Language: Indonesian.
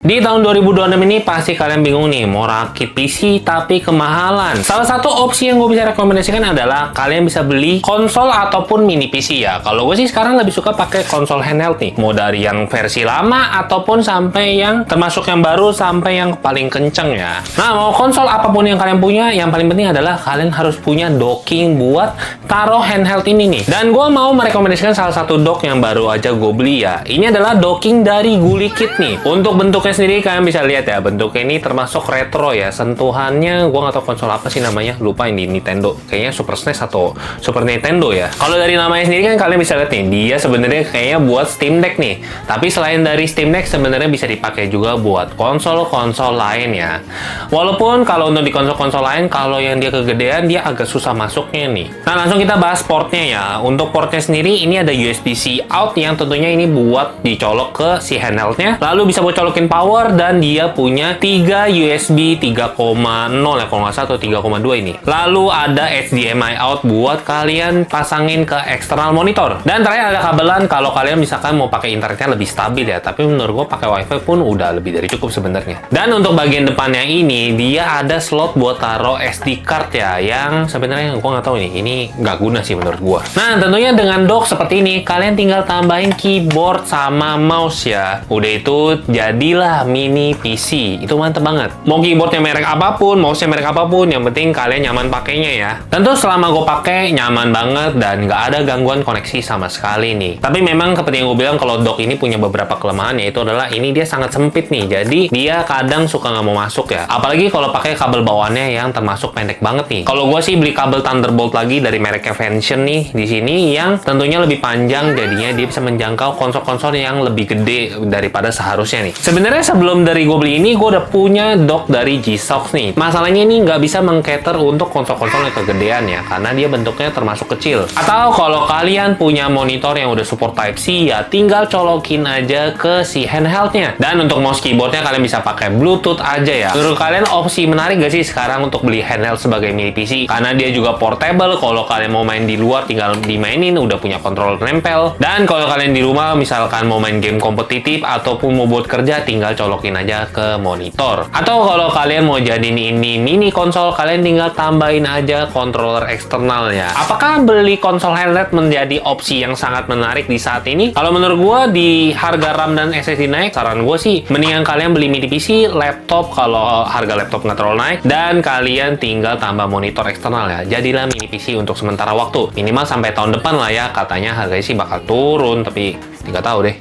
Di tahun 2026 ini pasti kalian bingung nih, mau rakit PC tapi kemahalan. Salah satu opsi yang gue bisa rekomendasikan adalah kalian bisa beli konsol ataupun mini PC ya. Kalau gue sih sekarang lebih suka pakai konsol handheld nih. Mau dari yang versi lama ataupun sampai yang termasuk yang baru sampai yang paling kenceng ya. Nah, mau konsol apapun yang kalian punya, yang paling penting adalah kalian harus punya docking buat taruh handheld ini nih. Dan gue mau merekomendasikan salah satu dock yang baru aja gue beli ya. Ini adalah docking dari Gulikit nih. Untuk bentuknya sendiri kalian bisa lihat ya, bentuknya ini termasuk retro ya. Sentuhannya gue nggak tahu konsol apa sih namanya, lupa, ini Nintendo kayaknya, Super SNES atau Super Nintendo ya. Kalau dari namanya sendiri kan kalian bisa lihat nih, dia sebenarnya kayaknya buat Steam Deck nih. Tapi selain dari Steam Deck sebenarnya bisa dipakai juga buat konsol-konsol lain ya. Walaupun kalau untuk di konsol-konsol lain, kalau yang dia kegedean dia agak susah masuknya nih. Nah, langsung kita bahas portnya ya. Untuk portnya sendiri ini ada USB-C out yang tentunya ini buat dicolok ke si handheldnya. Lalu bisa buat colokin power, dan dia punya 3 USB 3.0 ya kalau nggak salah, atau 3.2 ini. Lalu ada HDMI out buat kalian pasangin ke eksternal monitor. Dan terakhir ada kabelan kalau kalian misalkan mau pakai internetnya lebih stabil ya. Tapi menurut gue pakai wifi pun udah lebih dari cukup sebenarnya. Dan untuk bagian depannya ini dia ada slot buat taruh SD card ya, yang sebenarnya gue nggak tahu nih, ini nggak guna sih menurut gue. Nah, tentunya dengan dock seperti ini kalian tinggal tambahin keyboard sama mouse ya. Udah itu jadilah mini PC. Itu mantep banget. Mau keyboardnya merek apapun, mouse-nya merek apapun, yang penting kalian nyaman pakainya ya. Tentu selama gue pakai nyaman banget dan nggak ada gangguan koneksi sama sekali nih. Tapi memang seperti yang gue bilang, kalau dock ini punya beberapa kelemahan, yaitu adalah ini dia sangat sempit nih. Jadi dia kadang suka nggak mau masuk ya. Apalagi kalau pakai kabel bawaannya yang termasuk pendek banget nih. Kalau gue sih beli kabel Thunderbolt lagi dari mereknya Vention nih di sini, yang tentunya lebih panjang, jadinya dia bisa menjangkau konsol-konsol yang lebih gede daripada seharusnya nih. Sebenarnya sebelum dari gue beli ini, gue udah punya dock dari G-Shock nih. Masalahnya ini nggak bisa meng-cater untuk konsol-konsol yang kegedean ya, karena dia bentuknya termasuk kecil. Atau kalau kalian punya monitor yang udah support Type-C ya, tinggal colokin aja ke si handheldnya. Dan untuk mouse keyboardnya kalian bisa pakai Bluetooth aja ya. Menurut kalian opsi menarik gak sih sekarang untuk beli handheld sebagai mini PC? Karena dia juga portable, kalau kalian mau main di luar tinggal dimainin, udah punya controller nempel. Dan kalau kalian di rumah misalkan mau main game kompetitif ataupun mau buat kerja, tinggal colokin aja ke monitor. Atau kalau kalian mau jadiin ini mini konsol, kalian tinggal tambahin aja controller eksternalnya. Apakah beli konsol handheld menjadi opsi yang sangat menarik di saat ini? Kalau menurut gue, di harga RAM dan SSD naik, saran gue sih mendingan kalian beli mini PC, laptop kalau harga laptop nggak terlalu naik, dan kalian tinggal tambah monitor eksternal ya. Jadilah mini PC untuk sementara waktu, minimal sampai tahun depan lah ya. Katanya harganya sih bakal turun, tapi nggak tahu deh.